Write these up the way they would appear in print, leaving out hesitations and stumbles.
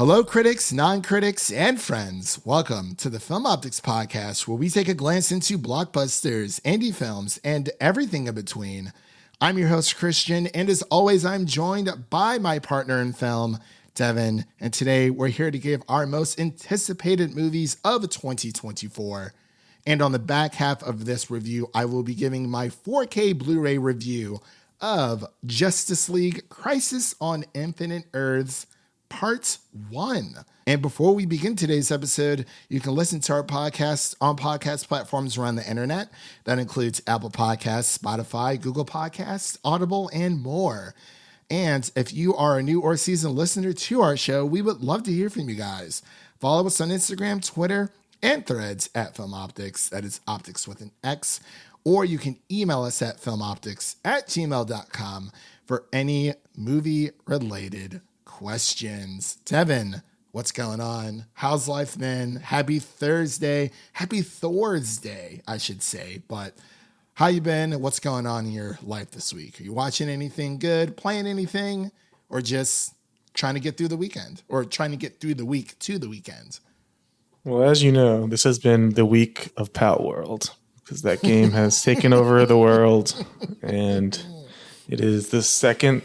Hello, critics, non-critics, and friends. Welcome to the Film Optix podcast, where we take a glance into blockbusters, indie films, and everything in between. I'm your host, Christian, and as always, I'm joined by my partner in film, Devin, and today we're here to give our most anticipated movies of 2024. And on the back half of this review, I will be giving my 4K Blu-ray review of Justice League Crisis on Infinite Earths Part 1. And before we begin today's episode, you can listen to our podcast on podcast platforms around the internet. That includes Apple Podcasts, Spotify, Google Podcasts, Audible, and more. And if you are a new or seasoned listener to our show, we would love to hear from you guys. Follow us on Instagram, Twitter, and Threads at Film Optix. That is Optix with an X. Or you can email us at filmoptix@gmail.com for any movie-related questions. Devin, what's going on? How's life been? Happy Thursday. Happy Thor's Day, I should say. But how you been? What's going on in your life this week? Are you watching anything good, playing anything, or just trying to get through the weekend, or trying to get through the week to the weekend? Well, as you know, this has been the week of Pow World because that game has taken over the world, and it is the second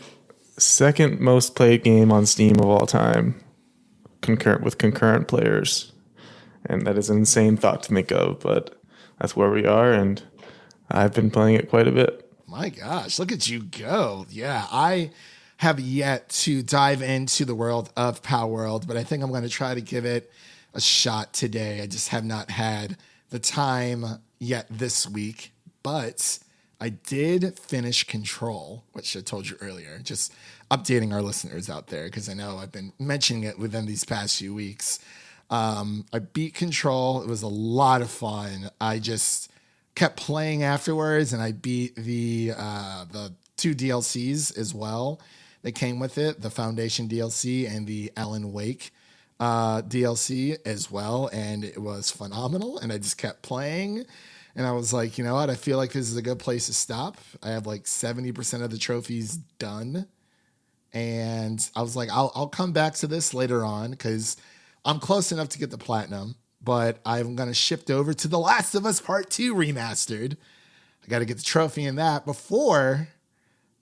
most played game on Steam of all time, concurrent players, and that is an insane thought to think of, but that's where we are, and I've been playing it quite a bit. My gosh, look at you go. Yeah, I have yet to dive into the world of Pow World, but I think I'm going to try to give it a shot today. I just have not had the time yet this week, but I did finish Control, which I told you earlier, just updating our listeners out there because I know I've been mentioning it within these past few weeks. I beat Control. It was a lot of fun. I just kept playing afterwards, and I beat the 2 DLCs as well that came with it, the Foundation DLC and the Alan Wake DLC as well, and it was phenomenal, and I just kept playing. And I was like, you know what? I feel like this is a good place to stop. I have like 70% of the trophies done. And I was like, I'll come back to this later on because I'm close enough to get the platinum. But I'm going to shift over to The Last of Us Part 2 Remastered. I got to get the trophy in that before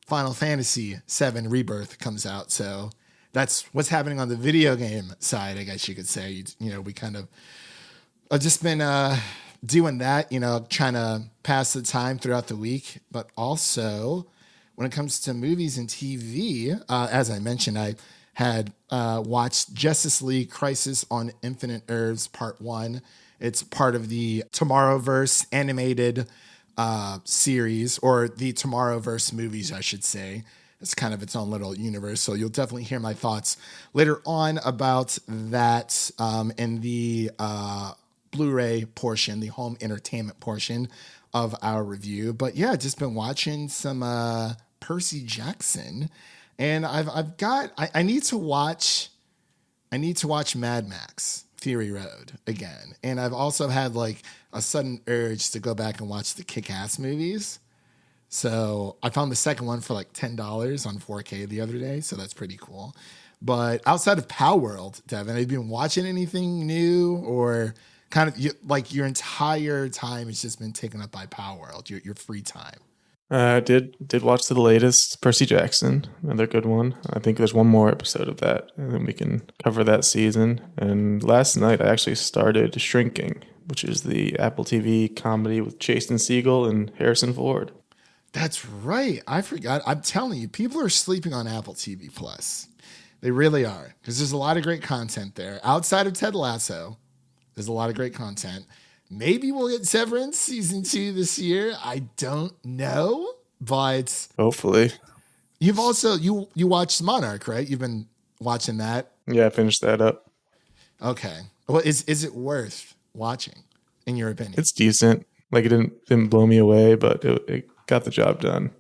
Final Fantasy VII Rebirth comes out. So that's what's happening on the video game side, I guess you could say. You know, we kind of I've just been doing that, you know, trying to pass the time throughout the week. But also, when it comes to movies and TV, as I mentioned, I had watched Justice League Crisis on Infinite Earths Part 1. It's part of the Tomorrowverse animated series, or the Tomorrowverse movies, I should say. It's kind of its own little universe. So you'll definitely hear my thoughts later on about that in the Blu-ray portion, the home entertainment portion of our review. But yeah, just been watching some Percy Jackson, and I need to watch Mad Max Fury Road again. And I've also had like a sudden urge to go back and watch the Kick-Ass movies. So I found the second one for like $10 on 4K the other day. So that's pretty cool. But outside of Pow World, Devin, have you been watching anything new, or kind of like your entire time has just been taken up by Pow World, your free time? I did watch the latest Percy Jackson, another good one. I think there's one more episode of that, and then we can cover that season. And last night I actually started Shrinking, which is the Apple TV comedy with Jason Segel and Harrison Ford. That's right. I forgot. I'm telling you, people are sleeping on Apple TV Plus. They really are, because there's a lot of great content there. Outside of Ted Lasso, there's a lot of great content. Maybe we'll get Severance season 2 this year. I don't know, but hopefully. You've also you watched Monarch, right? You've been watching that. Yeah, I finished that up. Okay. Well, is it worth watching, in your opinion? It's decent. Like, it didn't blow me away, but it got the job done.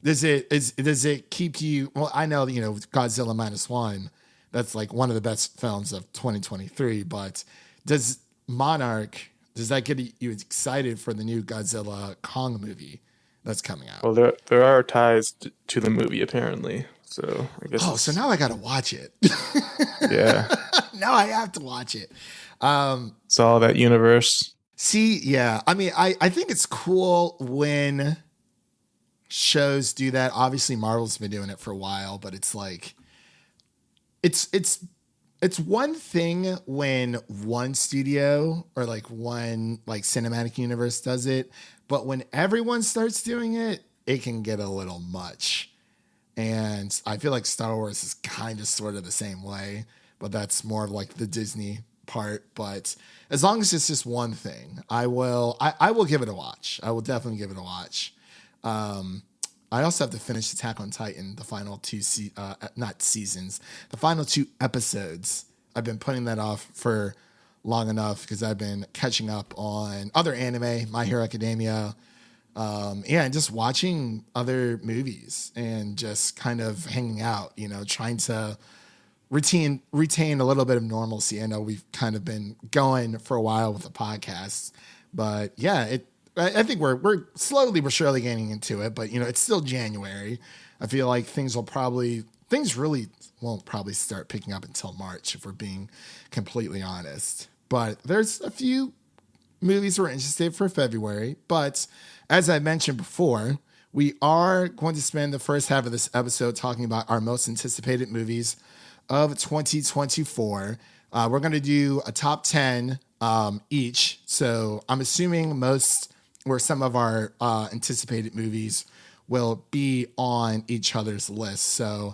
Does it keep you? Well, I know, you know, Godzilla Minus One, that's like one of the best films of 2023. But does that get you excited for the new Godzilla Kong movie that's coming out? Well, there are ties to the movie apparently. So I guess Oh, so now I got to watch it. yeah. Now I have to watch it. It's all that universe. See, yeah. I mean, I think it's cool when shows do that. Obviously, Marvel's been doing it for a while, but it's like it's one thing when one studio or like one like cinematic universe does it, but when everyone starts doing it, it can get a little much. And I feel like Star Wars is kind of sort of the same way, but that's more of like the Disney part. But as long as it's just one thing, I will give it a watch. I will definitely give it a watch. I also have to finish Attack on Titan, the final not seasons, the final 2 episodes. I've been putting that off for long enough because I've been catching up on other anime, My Hero Academia, and just watching other movies and just kind of hanging out, trying to retain a little bit of normalcy. I know we've kind of been going for a while with the podcast, but yeah, I think we're slowly but surely getting into it, but it's still January. I feel like things really won't probably start picking up until March if we're being completely honest. But there's a few movies we're interested for February. But as I mentioned before, we are going to spend the first half of this episode talking about our most anticipated movies of 2024. We're going to do a top 10 each. So I'm assuming most or some of our anticipated movies will be on each other's list. So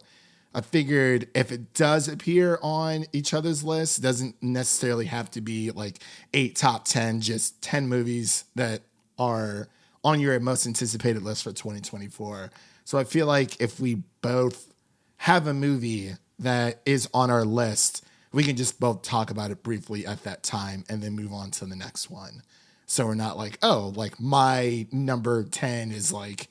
I figured if it does appear on each other's list, it doesn't necessarily have to be like 8 top 10, just 10 movies that are on your most anticipated list for 2024. So I feel like if we both have a movie that is on our list, we can just both talk about it briefly at that time and then move on to the next one. So we're not like, oh, like my number 10 is like,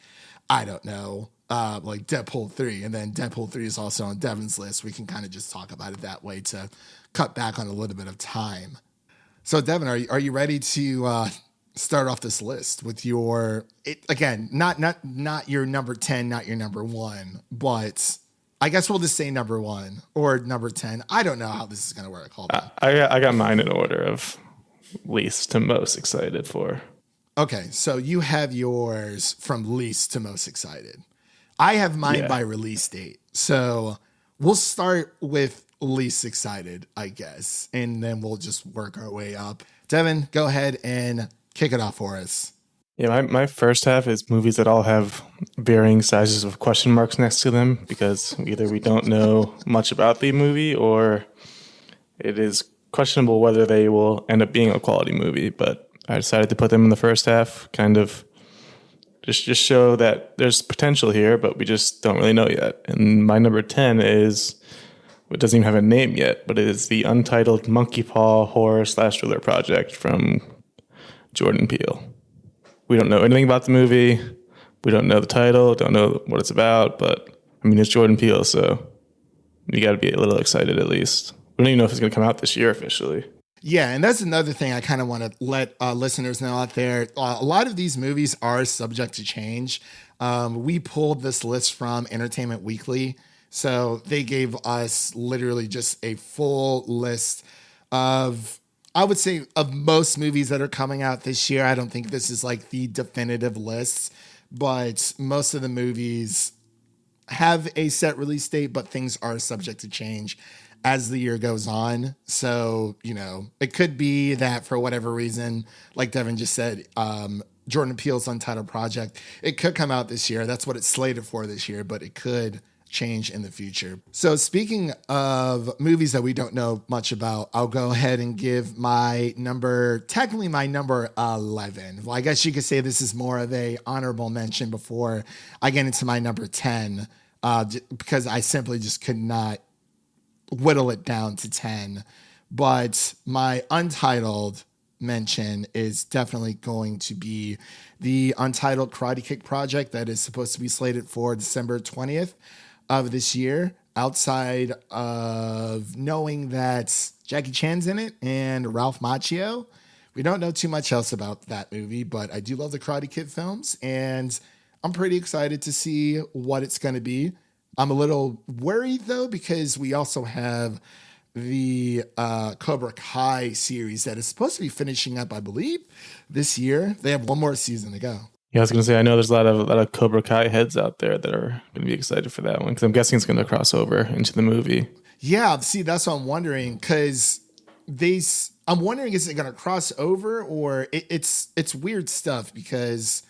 I don't know, like Deadpool 3. And then Deadpool 3 is also on Devin's list. We can kind of just talk about it that way to cut back on a little bit of time. So Devin, are you ready to start off this list with your, again, not your number 10, not your number 1, but I guess we'll just say number 1 or number 10. I don't know how this is going to work. Hold on. I got mine in order of least to most excited for. Okay, so you have yours from least to most excited. I have mine by release date. So we'll start with least excited, I guess, and then we'll just work our way up. Devin, go ahead and kick it off for us. Yeah, my first half is movies that all have varying sizes of question marks next to them because either we don't know much about the movie or it is questionable whether they will end up being a quality movie, but I decided to put them in the first half, kind of just show that there's potential here, but we just don't really know yet. And my number 10 is, it doesn't even have a name yet, but it is the Untitled Monkey Paw horror/thriller project from Jordan Peele. We don't know anything about the movie. We don't know the title, don't know what it's about, but I mean, it's Jordan Peele, so you got to be a little excited at least. We don't even know if it's going to come out this year officially. Yeah, and that's another thing I kind of want to let listeners know out there. A lot of these movies are subject to change. We pulled this list from Entertainment Weekly, so they gave us literally just a full list of, I would say, of most movies that are coming out this year. I don't think this is like the definitive list, but most of the movies have a set release date, but things are subject to change as the year goes on. So, it could be that for whatever reason, like Devin just said, Jordan Peele's Untitled Project, it could come out this year. That's what it's slated for this year, but it could change in the future. So speaking of movies that we don't know much about, I'll go ahead and give my number 11. Well, I guess you could say this is more of a honorable mention before I get into my number 10, because I simply just could not whittle it down to 10. But my untitled mention is definitely going to be the Untitled Karate Kick project that is supposed to be slated for December 20th of this year. Outside of knowing that Jackie Chan's in it and Ralph Macchio, we don't know too much else about that movie, but I do love the Karate Kid films, and I'm pretty excited to see what it's going to be. I'm a little worried though, because we also have the Cobra Kai series that is supposed to be finishing up, I believe, this year. They have one more season to go. Yeah, I was going to say, I know there's a lot of Cobra Kai heads out there that are going to be excited for that one because I'm guessing it's going to cross over into the movie. Yeah, see, that's what I'm wondering, because I'm wondering, is it going to cross over, or it's weird stuff, because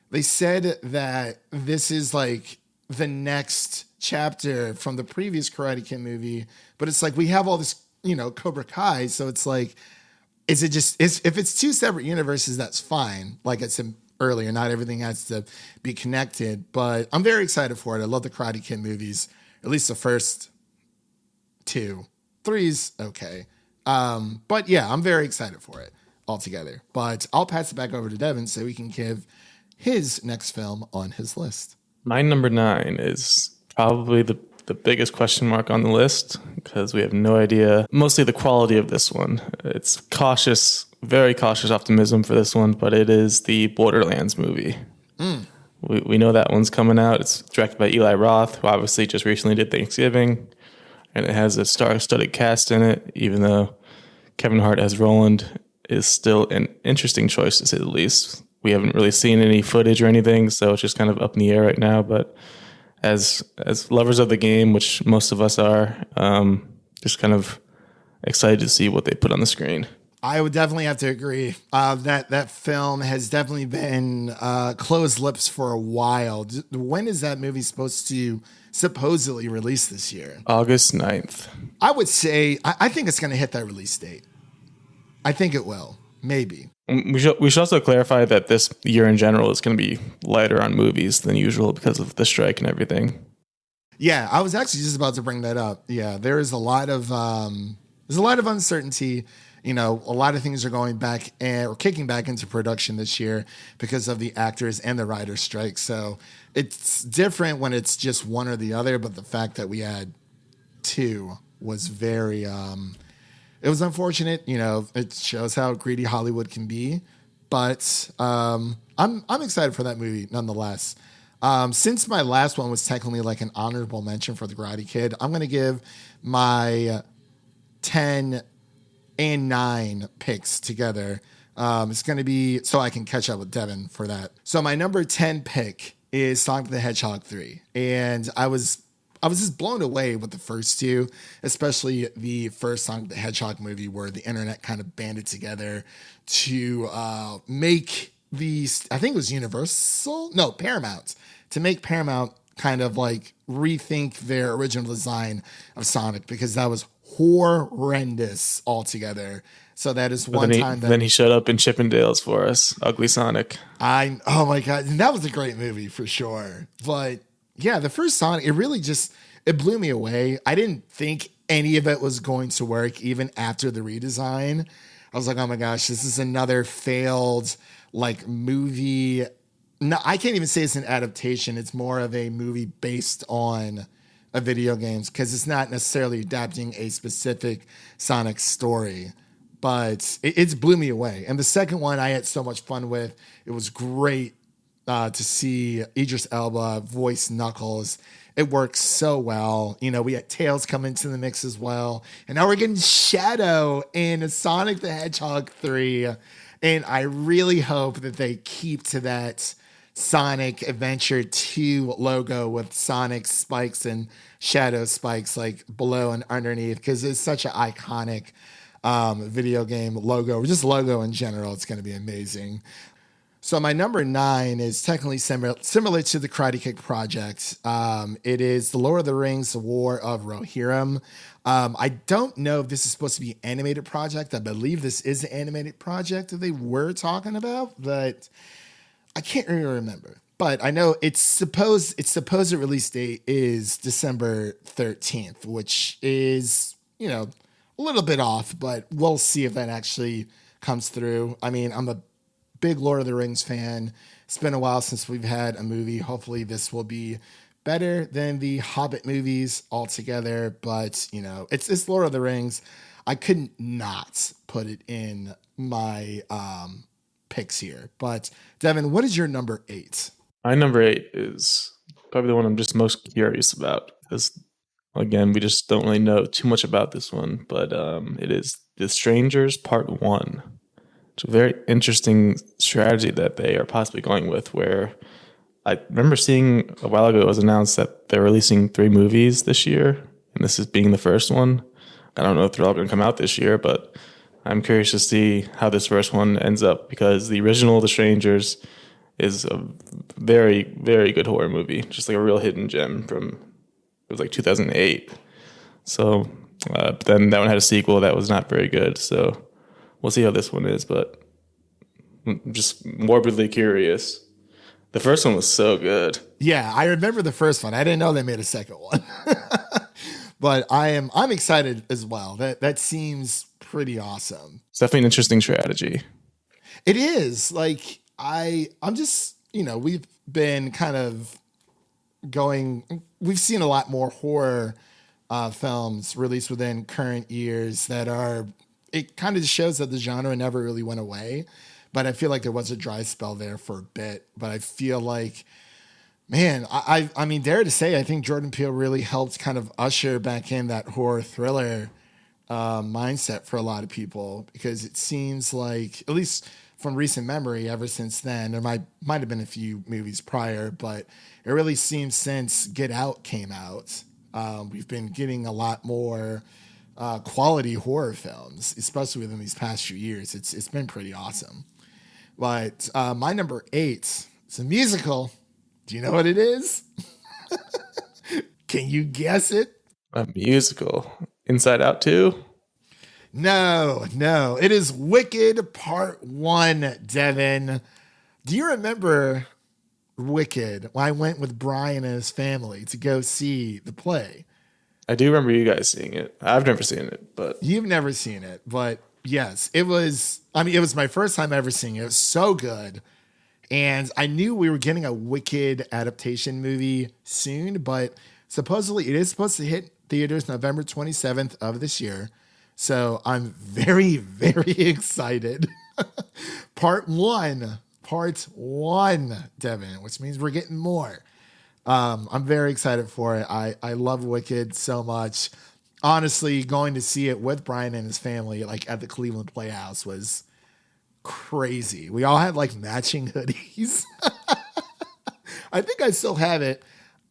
they said that this is like the next chapter from the previous Karate Kid movie, but it's like we have all this, Cobra Kai, so it's like, is it just if it's two separate universes, that's fine. Like I said earlier, not everything has to be connected, but I'm very excited for it. I love the Karate Kid movies, at least the first two. Three's okay. But yeah, I'm very excited for it altogether. But I'll pass it back over to Devin so we can give his next film on his list. My number 9 is probably the biggest question mark on the list because we have no idea, mostly the quality of this one. It's cautious, very cautious optimism for this one, but it is the Borderlands movie. We know that one's coming out. It's directed by Eli Roth, who obviously just recently did Thanksgiving, and it has a star-studded cast in it, even though Kevin Hart as Roland is still an interesting choice, to say the least. We haven't really seen any footage or anything, so it's just kind of up in the air right now. But as lovers of the game, which most of us are, just kind of excited to see what they put on the screen. I would definitely have to agree. That film has definitely been closed lips for a while. When is that movie supposed to supposedly release this year? August 9th. I would say, I think it's going to hit that release date. I think it will. Maybe. We should also clarify that this year in general is going to be lighter on movies than usual because of the strike and everything. Yeah, I was actually just about to bring that up. Yeah, there's a lot of uncertainty. A lot of things are going back or kicking back into production this year because of the actors and the writers' strike. So it's different when it's just one or the other. But the fact that we had two was very. It was unfortunate. It shows how greedy Hollywood can be. But I'm excited for that movie nonetheless. Since my last one was technically like an honorable mention for the Karate Kid, I'm going to give my 10 and 9 picks together. It's going to be so I can catch up with Devin for that. So my number 10 pick is Sonic the Hedgehog 3. And I was just blown away with the first two, especially the first Sonic the Hedgehog movie where the internet kind of banded together to make these, I think it was Paramount, to make Paramount kind of like rethink their original design of Sonic, because that was horrendous altogether. So that is Then he showed up in Chippendales for us, Ugly Sonic. Oh my God. And that was a great movie for sure. But yeah, the first Sonic, it blew me away. I didn't think any of it was going to work even after the redesign. I was like, oh my gosh, this is another failed like movie. No, I can't even say it's an adaptation. It's more of a movie based on a video games, because it's not necessarily adapting a specific Sonic story. But it's blew me away. And the second one I had so much fun with. It was great to see Idris Elba voice Knuckles. It works so well. We had Tails come into the mix as well. And now we're getting Shadow in Sonic the Hedgehog 3. And I really hope that they keep to that Sonic Adventure 2 logo with Sonic spikes and Shadow spikes like below and underneath, because it's such an iconic video game logo, or just logo in general. It's going to be amazing. So my number 9 is technically similar to the Karate Kid project. It is The Lord of the Rings, The War of Rohirrim. I don't know if this is supposed to be an animated project. I believe this is an animated project that they were talking about, but I can't really remember. But I know its supposed release date is December 13th, which is, a little bit off, but we'll see if that actually comes through. I mean, I'm a big Lord of the Rings fan. It's been a while since we've had a movie. Hopefully this will be better than the Hobbit movies altogether, but it's Lord of the Rings. I couldn't not put it in my picks here. But Devin, what is your number 8? My number 8 is probably the one I'm just most curious about because, again, we just don't really know too much about this one. But it is The Strangers Part 1. It's a very interesting strategy that they are possibly going with, where I remember seeing a while ago it was announced that they're releasing 3 movies this year, and this is being the first one. I don't know if they're all going to come out this year, but I'm curious to see how this first one ends up because the original The Strangers is a very, very good horror movie, just like a real hidden gem from, it was like 2008. So then that one had a sequel that was not very good. So we'll see how this one is, but I'm just morbidly curious. The first one was so good. Yeah, I remember the first one. I didn't know they made a second one. But I'm excited as well. That seems pretty awesome. It's definitely an interesting strategy. It is. Like I'm just, we've been kind of we've seen a lot more horror films released within current years it kind of shows that the genre never really went away. But I feel like there was a dry spell there for a bit. But I feel like, man, I mean, dare to say, I think Jordan Peele really helped kind of usher back in that horror thriller mindset for a lot of people, because it seems like, at least from recent memory, ever since then, there might have been a few movies prior, but it really seems since Get Out came out, we've been getting a lot more quality horror films, especially within these past few years. It's been pretty awesome. But my number 8 is a musical. Do you know what it is? Can you guess it? A musical. Inside Out 2? No. It is Wicked Part 1, Devin. Do you remember Wicked? When I went with Brian and his family to go see the play. I do remember you guys seeing it. I've never seen it, but... You've never seen it, but yes, it was my first time ever seeing it. It was so good. And I knew we were getting a Wicked adaptation movie soon, but supposedly it is supposed to hit theaters November 27th of this year. So I'm very, very excited. Part one, Devin, which means we're getting more. I'm very excited for it. I love Wicked so much. Honestly, going to see it with Brian and his family, like at the Cleveland Playhouse, was crazy. We all had like matching hoodies. I think I still have it.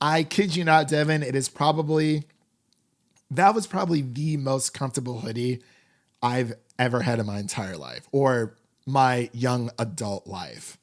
I kid you not, Devin. That was probably the most comfortable hoodie I've ever had in my entire life, or my young adult life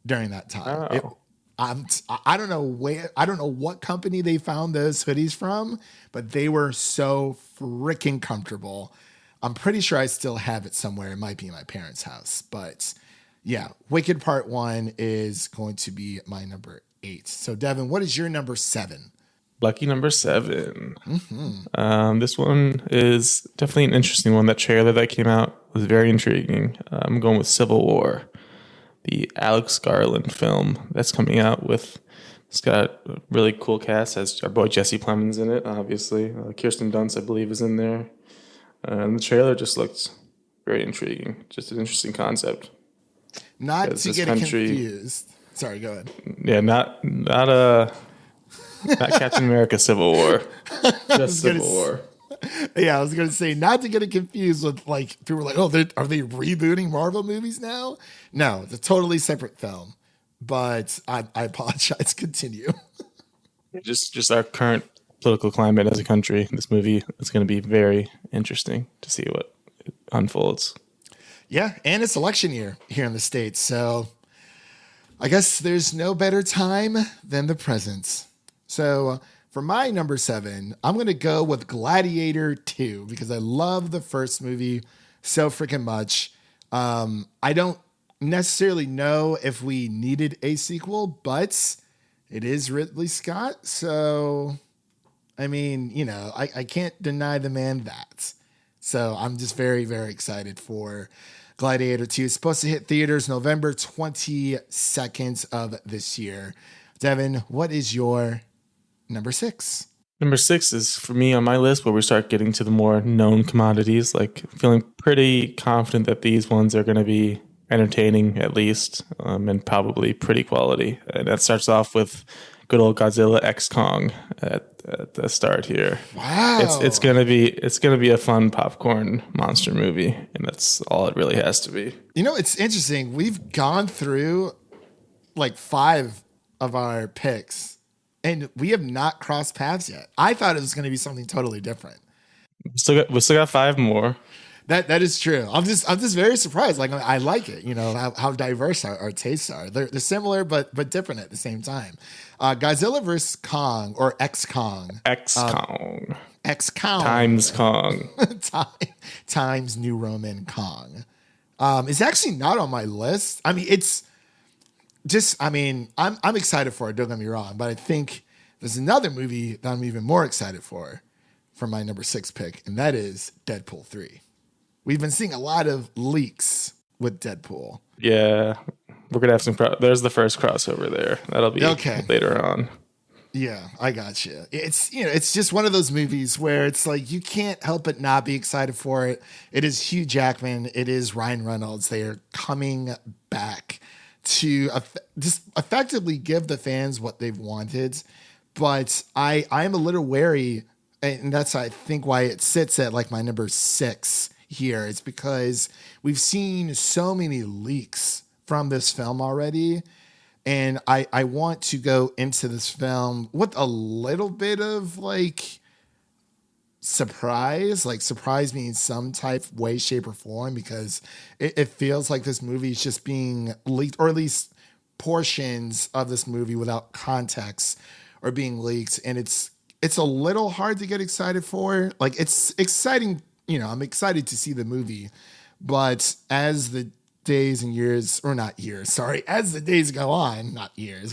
during that time. Oh. I don't know what company they found those hoodies from, but they were so freaking comfortable. I'm pretty sure I still have it somewhere. It might be in my parents' house, but yeah, Wicked Part 1 is going to be my number 8. So Devin, what is your number 7? Lucky number 7. This one is definitely an interesting one. That trailer that came out was very intriguing. I'm going with Civil War, the Alex Garland film that's coming out with. It's got a really cool cast. Has our boy Jesse Plemons in it, obviously. Kirsten Dunst, I believe, is in there. And the trailer just looked very intriguing. Just an interesting concept. Not to get confused. Sorry, go ahead. Yeah, not Captain America Civil War. Just Civil War. Yeah, I was going to say, not to get it confused with like, people were like, oh, are they rebooting Marvel movies now? No, it's a totally separate film. But I apologize. Continue. Just our current political climate as a country. This movie is going to be very interesting to see what unfolds. Yeah, and it's election year here in the States. So I guess there's no better time than the present. So for my number 7, I'm going to go with Gladiator 2 because I love the first movie so freaking much. I don't necessarily know if we needed a sequel, but it is Ridley Scott. So, I mean, I can't deny the man that. So I'm just very, very excited for Gladiator 2. It's supposed to hit theaters November 22nd of this year. Devin, what is your number 6? Number 6 is for me on my list where we start getting to the more known commodities, like feeling pretty confident that these ones are going to be entertaining at least, and probably pretty quality. And that starts off with good old Godzilla X Kong at the start here. Wow. It's gonna be a fun popcorn monster movie, and that's all it really has to be. You know, it's interesting. We've gone through like 5 of our picks, and we have not crossed paths yet. I thought it was going to be something totally different. We still got 5 more. That is true. I'm just very surprised. Like, I like it. You know how diverse our tastes are. They're similar but different at the same time. Godzilla vs Kong, or X Kong. X Kong. X Kong Times Kong. Times New Roman Kong. It's actually not on my list. I mean, it's just. I mean, I'm excited for it. Don't get me wrong, but I think there's another movie that I'm even more excited for my number 6 pick, and that is Deadpool 3. We've been seeing a lot of leaks with Deadpool. Yeah, we're gonna have some. There's the first crossover there. That'll be okay later on. Yeah, I got you. It's just one of those movies where it's like you can't help but not be excited for it. It is Hugh Jackman. It is Ryan Reynolds. They are coming back to just effectively give the fans what they've wanted. But I am a little wary, and that's I think why it sits at like my number 6 here. It's because we've seen so many leaks from this film already. And I want to go into this film with a little bit of like surprise me in some type of way, shape, or form, because it feels like this movie is just being leaked, or at least portions of this movie without context are being leaked. And it's a little hard to get excited for. Like, it's exciting. I'm excited to see the movie, but as the days and years, or not years, sorry, as the days go on, not years,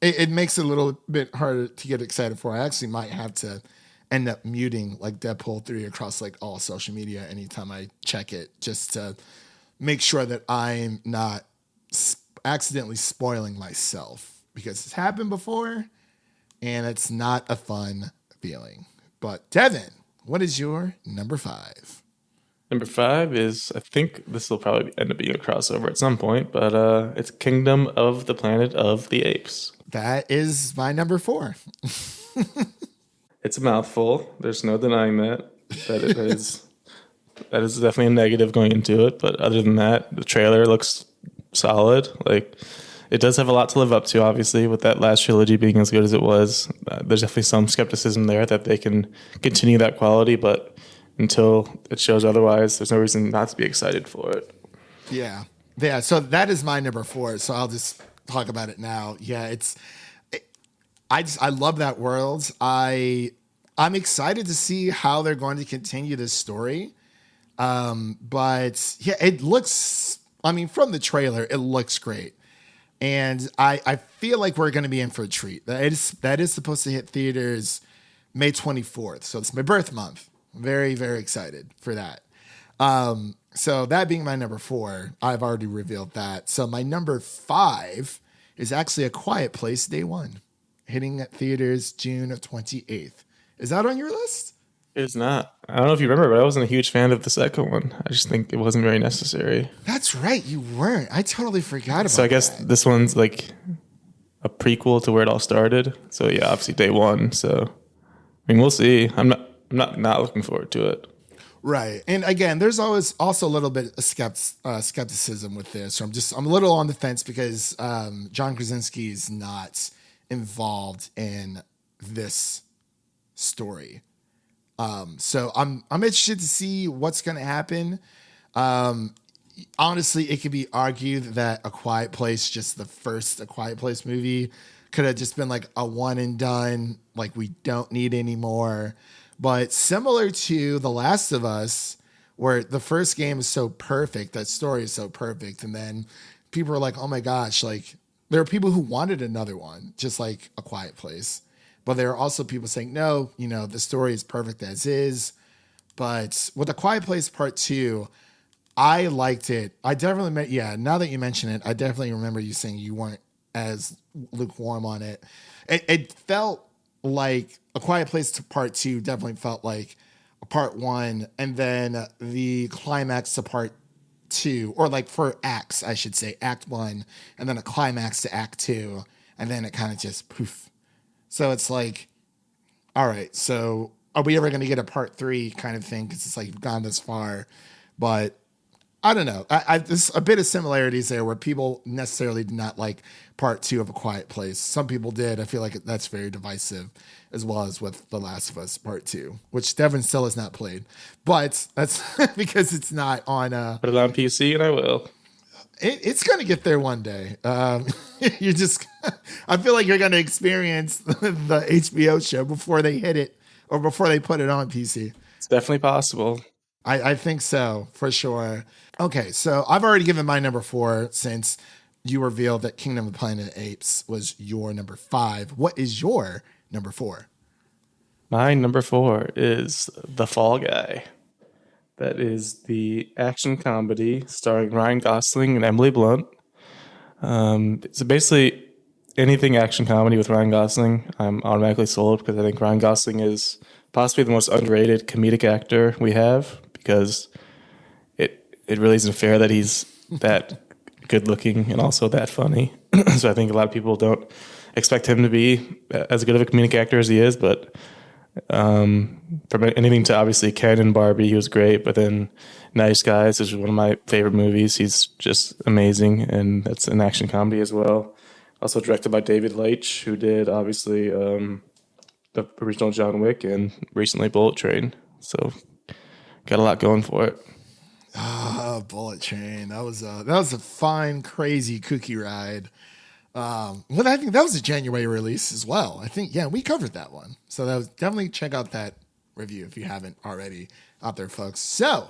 it makes it a little bit harder to get excited for. I actually might have to end up muting like Deadpool 3 across like all social media anytime I check it, just to make sure that I'm not accidentally spoiling myself, because it's happened before and it's not a fun feeling. But Devin, what is your number 5? Number 5 is, I think this will probably end up being a crossover at some point, but it's Kingdom of the Planet of the Apes. That is my number 4. It's a mouthful. There's no denying that. That is definitely a negative going into it. But other than that, the trailer looks solid. Like, it does have a lot to live up to, obviously, with that last trilogy being as good as it was. There's definitely some skepticism there that they can continue that quality, but until it shows otherwise, there's no reason not to be excited for it. Yeah. So that is my number 4. So I'll just talk about it now. Yeah, I love that world. I'm excited to see how they're going to continue this story. But yeah, it looks. I mean, from the trailer, it looks great. And I feel like we're going to be in for a treat. That is supposed to hit theaters May 24th. So it's my birth month. I'm very, very excited for that. So that being my number 4, I've already revealed that. So my number 5 is actually A Quiet Place Day 1, hitting at theaters June 28th. Is that on your list? It's not. I don't know if you remember, but I wasn't a huge fan of the second one. I just think it wasn't very necessary. That's right. You weren't. I totally forgot about that. So I guess this one's like a prequel to where it all started. So yeah, obviously day 1. So I mean, we'll see. I'm not looking forward to it. Right. And again, there's always also a little bit of skepticism with this. So I'm a little on the fence because John Krasinski is not involved in this story. So I'm interested to see what's going to happen. Honestly, it could be argued that A Quiet Place, just the first A Quiet Place movie, could have just been like a one and done. Like, we don't need any more. But similar to The Last of Us, where the first game is so perfect, that story is so perfect, and then people are like, oh my gosh, like, there are people who wanted another one, just like A Quiet Place. But there are also people saying, no, the story is perfect as is. But with A Quiet Place Part 2, I liked it. I definitely, now that you mention it, I definitely remember you saying you weren't as lukewarm on it. It felt like A Quiet Place Part 2 definitely felt like a Part 1, and then the climax to Part 2, or like for acts, I should say, Act 1, and then a climax to Act 2. and then it kind of just poof. So it's like, all right, so are we ever going to get a part 3 kind of thing? Because it's like we've gone this far, but I don't know. There's a bit of similarities there where people necessarily did not like part 2 of A Quiet Place. Some people did. I feel like that's very divisive, as well as with The Last of Us Part 2, which Devin still has not played. But that's because it's not on. Put it on PC and I will. It's going to get there one day. You just, I feel like you're going to experience the HBO show before they hit it or before they put it on PC. It's definitely possible. I think so, for sure. Okay, so I've already given my number 4 since you revealed that Kingdom of the Planet of the Apes was your number 5. What is your number 4? My number 4 is The Fall Guy. That is the action comedy starring Ryan Gosling and Emily Blunt. So basically, anything action comedy with Ryan Gosling, I'm automatically sold because I think Ryan Gosling is possibly the most underrated comedic actor we have because it really isn't fair that he's that good looking and also that funny. So I think a lot of people don't expect him to be as good of a comedic actor as he is, but from anything to obviously Ken and Barbie, he was great, but then Nice Guys is one of my favorite movies. He's just amazing, and that's an action comedy as well. Also directed by David Leitch, who did obviously the original John Wick and recently Bullet Train. So got a lot going for it. Bullet Train. That was a fine, crazy, kooky ride. Well, I think that was a January release as well. I think, we covered that one. So that was, definitely check out that review if you haven't already out there, folks. So,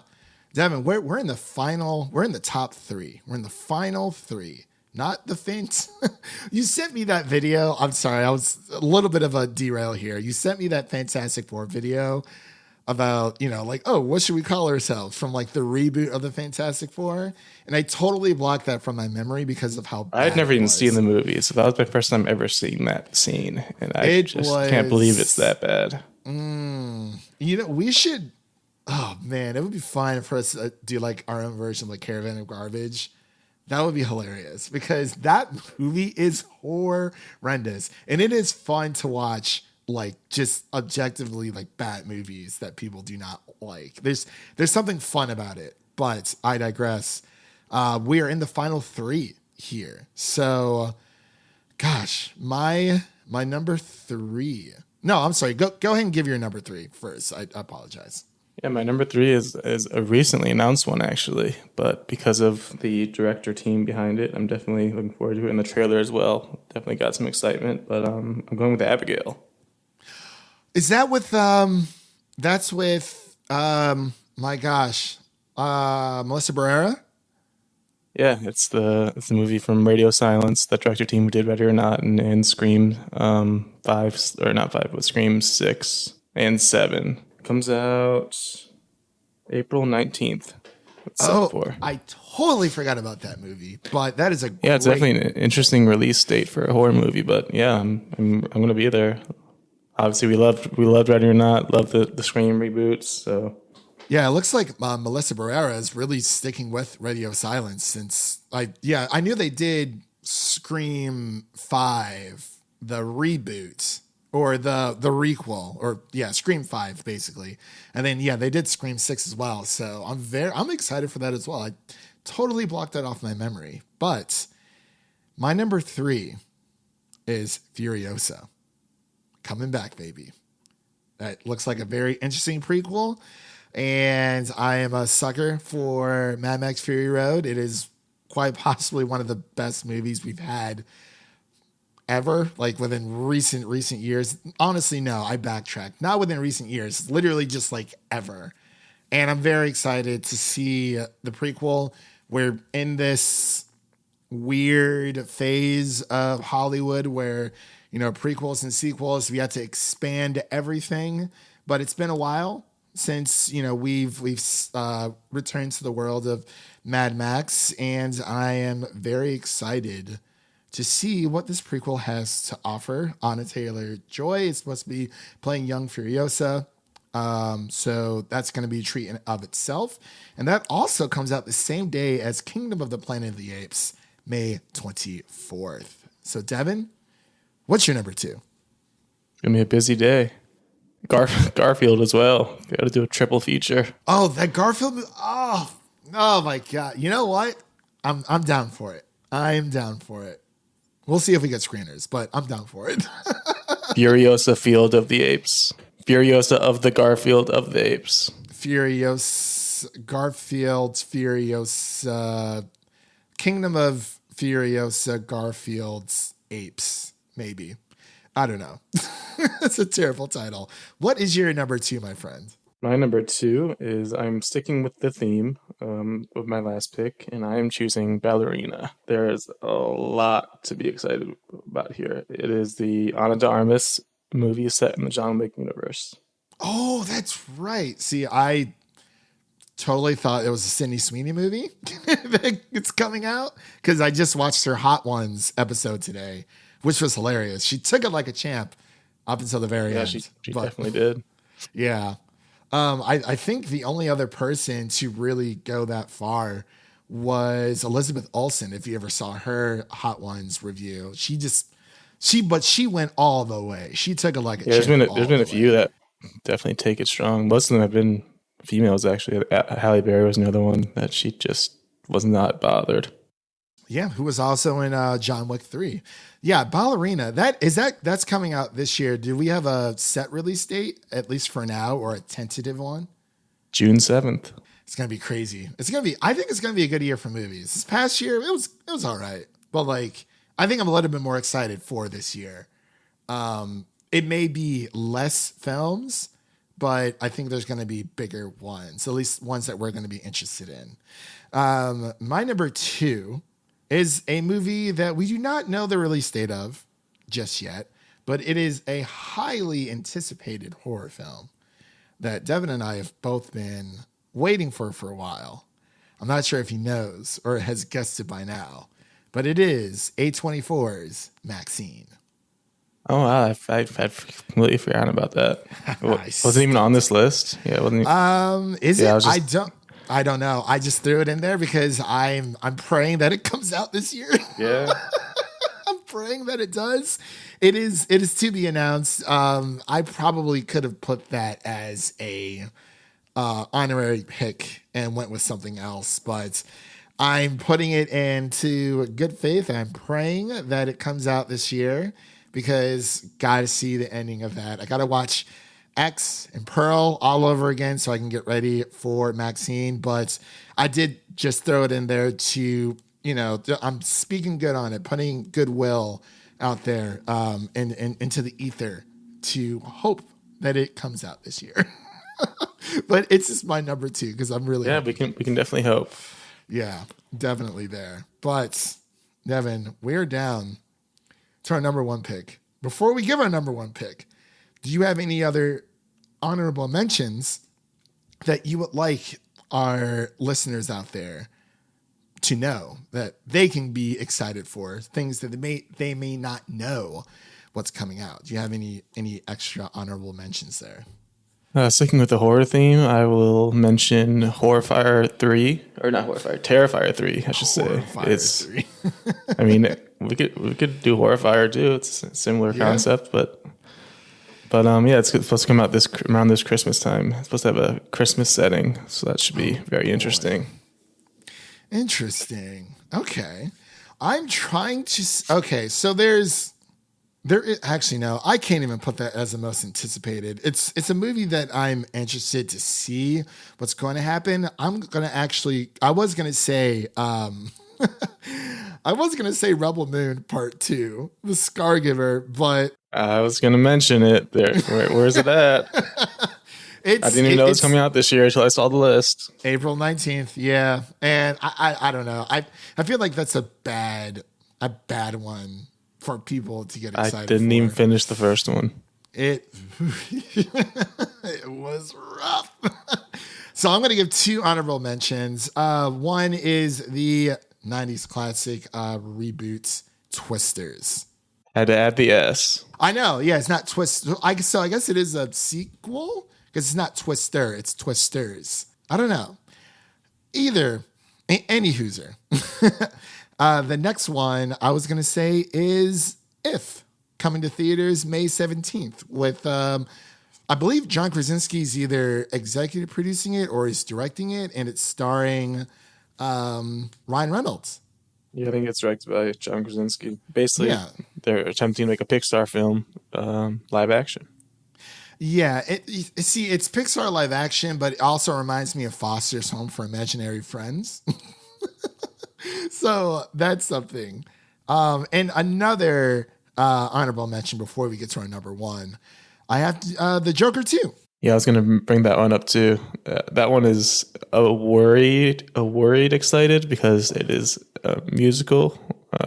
Devin, we're in the top 3. We're in the final 3. Not the Faint. You sent me that video. I'm sorry, I was a little bit of a derail here. You sent me that Fantastic Four video about, what should we call ourselves from like the reboot of the Fantastic Four? And I totally blocked that from my memory because of how bad I had never even seen the movie, so that was my first time ever seeing that scene. And I can't believe it's that bad. We should, oh man, it would be fine for us to do like our own version of like Caravan of Garbage. That would be hilarious because that movie is horrendous. And it is fun to watch like just objectively like bad movies that people do not like. There's something fun about it, but I digress. We are in the final 3 here. So gosh, my number 3. No, I'm sorry. Go ahead and give your number 3 first. I apologize. Yeah, my number 3 is a recently announced one actually, but because of the director team behind it, I'm definitely looking forward to it. And the trailer as well. Definitely got some excitement, but I'm going with Abigail. Is that with that's with my gosh, Melissa Barrera? Yeah, it's the movie from Radio Silence, the director team who did Ready or Not and Scream 5 or not 5, but Scream 6 and 7. Comes out April 19th. I totally forgot about that movie, but that is it's definitely an interesting release date for a horror movie. But yeah, I'm going to be there. Obviously, we loved Ready or Not, loved the Scream reboots. So yeah, it looks like Melissa Barrera is really sticking with Radio Silence since I knew they did Scream 5, the reboot. Or the requel, or Scream 5 basically, and then they did Scream 6 as well. So I'm excited for that as well. I totally blocked that off my memory. But my number 3 is Furiosa, coming back, baby. That looks like a very interesting prequel, and I am a sucker for Mad Max Fury Road. It is quite possibly one of the best movies we've had ever, like within recent years. Honestly, no, I backtracked. Not within recent years, literally just like ever. And I'm very excited to see the prequel. We're in this weird phase of Hollywood where, prequels and sequels, we had to expand everything. But it's been a while since, we've returned to the world of Mad Max. And I am very excited to see what this prequel has to offer. Anna Taylor-Joy is supposed to be playing young Furiosa. So that's going to be a treat in of itself. And that also comes out the same day as Kingdom of the Planet of the Apes, May 24th. So Devin, What's your number two? Gonna be a busy day. Garfield as well. Got to do a triple feature. Oh, that Garfield. Oh my God. You know what? I'm down for it. I am down for it. We'll see if we get screeners, but I'm down for it. Furiosa Field of the Apes. Furiosa of the Garfield of the Apes. Garfield, Furiosa, Kingdom of Furiosa, Garfield's Apes, maybe. I don't know. That's a terrible title. What is your number two, my friend? My number two is I'm sticking with the theme of my last pick, and I am choosing Ballerina. There's a lot to be excited about here. It is the Ana de Armas movie set in the John Wick universe. Oh, that's right. See, I totally thought it was a Sydney Sweeney movie that it's coming out because I just watched her Hot Ones episode today, which was hilarious. She took it like a champ up until the very end. She definitely did. Yeah. I think the only other person to really go that far was Elizabeth Olsen. If you ever saw her Hot Ones review, she went all the way. She took it like a champ. There's been a few that definitely take it strong. Most of them have been females, actually. Halle Berry was another one that she just was not bothered. Yeah, who was also in John Wick 3. Yeah, Ballerina. That's coming out this year. Do we have a set release date, at least for now, or a tentative one? June 7th. It's gonna be crazy. I think it's gonna be a good year for movies. This past year, it was all right. But like, I think I'm a little bit more excited for this year. It may be less films, but I think there's gonna be bigger ones, at least ones that we're gonna be interested in. My number two is a movie that we do not know the release date of just yet, but it is a highly anticipated horror film that Devin and I have both been waiting for a while. I'm not sure if he knows or has guessed it by now, but it is A24's Maxine. Oh, wow. I'd completely forgotten about that. Wasn't even on this list. Yeah, wasn't even, Is it? I don't know. I just threw it in there because I'm praying that it comes out this year. Yeah. I'm praying that it does. It is to be announced. I probably could have put that as a honorary pick and went with something else, but I'm putting it into good faith. I'm praying that it comes out this year because got to see the ending of that. I got to watch X and Pearl all over again so I can get ready for Maxine. But I did just throw it in there to, I'm speaking good on it, putting goodwill out there and into the ether to hope that it comes out this year. But it's just my number two because I'm really we can definitely hope. Yeah, definitely there. But Devin, we're down to our number one pick. Before we give our number one pick, do you have any other honorable mentions that you would like our listeners out there to know that they can be excited for, things that they may not know what's coming out? Do you have any extra honorable mentions there? Sticking with the horror theme, I will mention Terrifier 3, I should say. It's 3. I mean, we could do Horrifier too. It's a similar concept, but it's supposed to come out around this Christmas time. It's supposed to have a Christmas setting, so that should be very interesting. Interesting. Okay. I'm trying to... Okay, so there is actually, no, I can't even put that as the most anticipated. It's a movie that I'm interested to see what's going to happen. I was going to say Rebel Moon Part 2, The Scargiver, but... I was going to mention it. Where's it at? I didn't even know it was coming out this year until I saw the list. April 19th, yeah. And I don't know. I feel like that's a bad one for people to get excited. I didn't even finish the first one. It was rough. So I'm going to give two honorable mentions. One is the 90s classic reboot Twisters. Had to add the S. I know. Yeah, it's not Twist. I guess it is a sequel because it's not Twister. It's Twisters. I don't know. Either. Any hooser. The next one I was going to say is If. coming to theaters May 17th with, I believe John Krasinski's either executive producing it or is directing it, and it's starring Ryan Reynolds. Yeah, I think it's directed by John Krasinski. Basically, Yeah. they're attempting to make a Pixar film, live action. Yeah, it's Pixar live action, but it also reminds me of Foster's Home for Imaginary Friends. So that's something. And another honorable mention before we get to our number one, I have the Joker 2. Yeah, I was going to bring that one up too. That one is a worried excited because it is a musical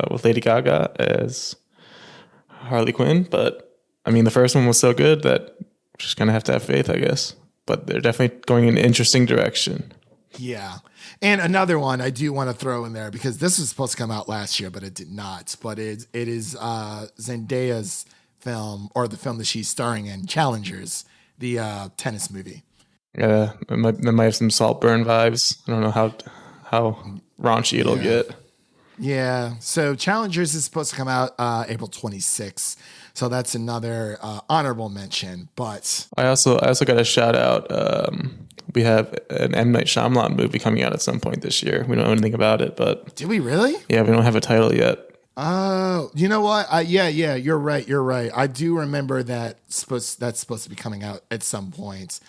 with Lady Gaga as Harley Quinn. But I mean, the first one was so good that just going to have faith, I guess. But they're definitely going in an interesting direction. Yeah. And another one I do want to throw in there because this was supposed to come out last year, but it did not. But it is Zendaya's film, or the film that she's starring in, Challengers, the tennis movie. Yeah, it might have some Saltburn vibes. I don't know how raunchy it'll get. Yeah. So Challengers is supposed to come out April 26th. So that's another honorable mention. But I also got a shout out. We have an M. Night Shyamalan movie coming out at some point this year. We don't know anything about it, but do we really? Yeah, we don't have a title yet. Oh, you know what? Yeah, you're right. I do remember that's supposed to be coming out at some point.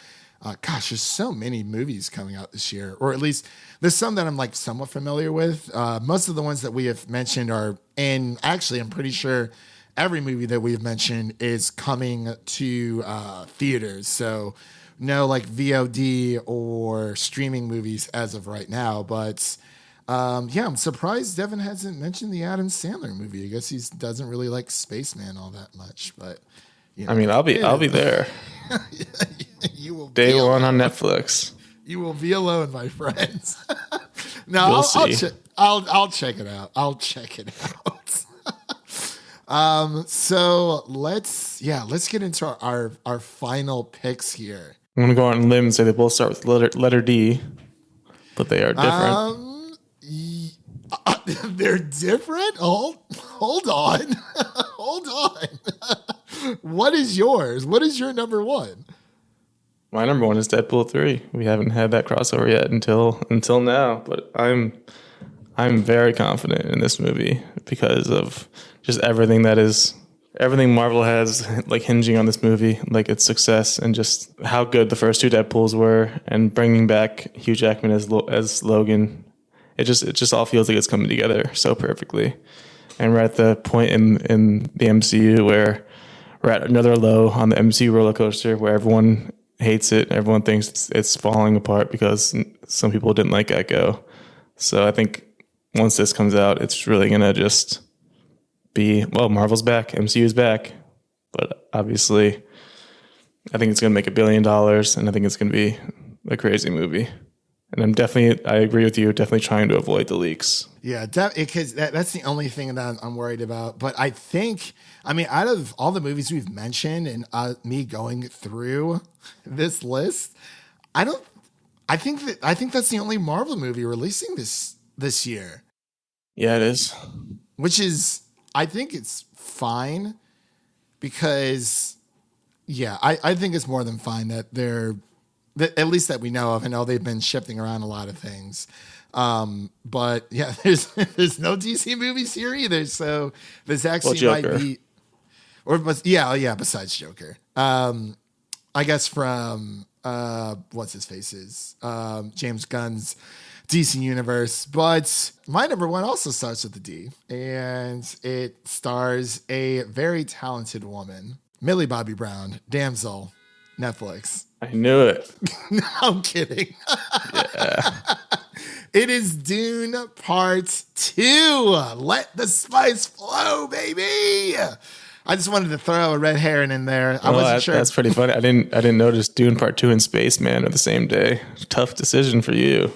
Gosh, there's so many movies coming out this year, or at least there's some that I'm like somewhat familiar with. Most of the ones that we have mentioned are, and actually, I'm pretty sure every movie that we've mentioned is coming to theaters. So no like VOD or streaming movies as of right now, but yeah, I'm surprised Devin hasn't mentioned the Adam Sandler movie. I guess he doesn't really like Spaceman all that much, but you know, I mean, I'll be there. You will Day one on Netflix. You will be alone, my friends. No, I'll check it out. I'll check it out. So let's get into our final picks here. I'm gonna go on a limb and say they both start with letter D, but they are different. They're different. Hold on. Hold on. What is yours? What is your number one? My number one is Deadpool 3. We haven't had that crossover yet until now, but I'm very confident in this movie because of just everything Marvel has like hinging on this movie, like its success and just how good the first two Deadpools were, and bringing back Hugh Jackman as Logan. It just all feels like it's coming together so perfectly. And we're at the point in the MCU where we're at another low on the MCU roller coaster where everyone hates it. Everyone thinks it's falling apart because some people didn't like Echo. So I think once this comes out, it's really going to just be, well, Marvel's back, MCU's back. But obviously, I think it's going to make $1 billion, and I think it's going to be a crazy movie. And I agree with you, definitely trying to avoid the leaks. Yeah, because that's the only thing that I'm worried about. But I think, out of all the movies we've mentioned and me going through this list, I think that's the only Marvel movie releasing this year. Yeah, it is. Which is, I think it's fine because, yeah, I think it's more than fine that they're, at least that we know of. I know they've been shifting around a lot of things. But yeah, there's no DC movies here either. So this actually might be, besides Joker. I guess from, what's his faces? James Gunn's DC universe. But my number one also starts with the D, and it stars a very talented woman, Millie Bobby Brown, damsel, Netflix. I knew it. No, I'm kidding. Yeah. It is Dune Part 2. Let the spice flow, baby. I just wanted to throw a red herring in there. I wasn't sure. That's pretty funny. I didn't notice Dune Part 2 and Spaceman are the same day. Tough decision for you.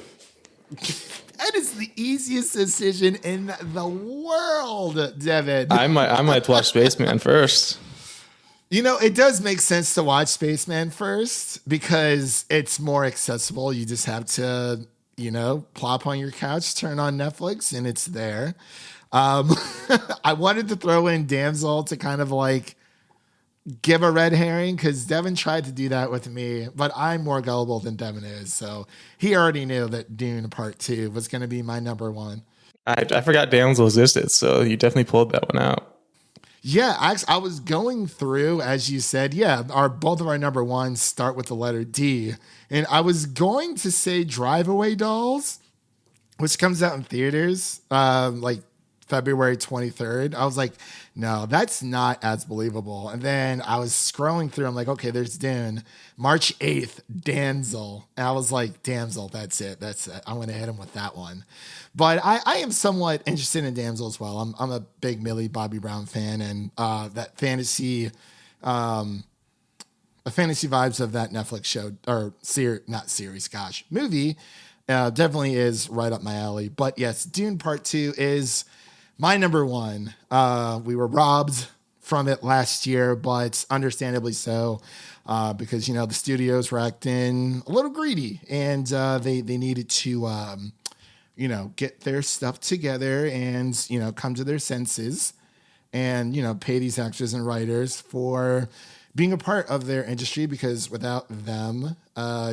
That is the easiest decision in the world, Devin. I might watch Spaceman first. You know, it does make sense to watch Spaceman first because it's more accessible. You just have to, plop on your couch, turn on Netflix, and it's there. Um, I wanted to throw in Damsel to kind of like give a red herring because Devin tried to do that with me, but I'm more gullible than Devin is. So he already knew that Dune Part 2 was going to be my number one. I forgot Damsel existed, so you definitely pulled that one out. Yeah, I was going through, as you said, both of our number ones start with the letter D. And I was going to say Drive Away Dolls, which comes out in theaters like February 23rd. I was like, no, that's not as believable. And then I was scrolling through. I'm like, okay, there's Dune. March 8th, Damsel. And I was like, Damsel, that's it. That's it. I'm going to hit him with that one. But I am somewhat interested in Damsel as well. I'm a big Millie Bobby Brown fan. And that fantasy vibes of that Netflix show or movie definitely is right up my alley. But yes, Dune Part 2 is my number one. We were robbed from it last year, but understandably so, because, the studios were acting a little greedy and they needed to, get their stuff together and, come to their senses and, pay these actors and writers for being a part of their industry, because without them,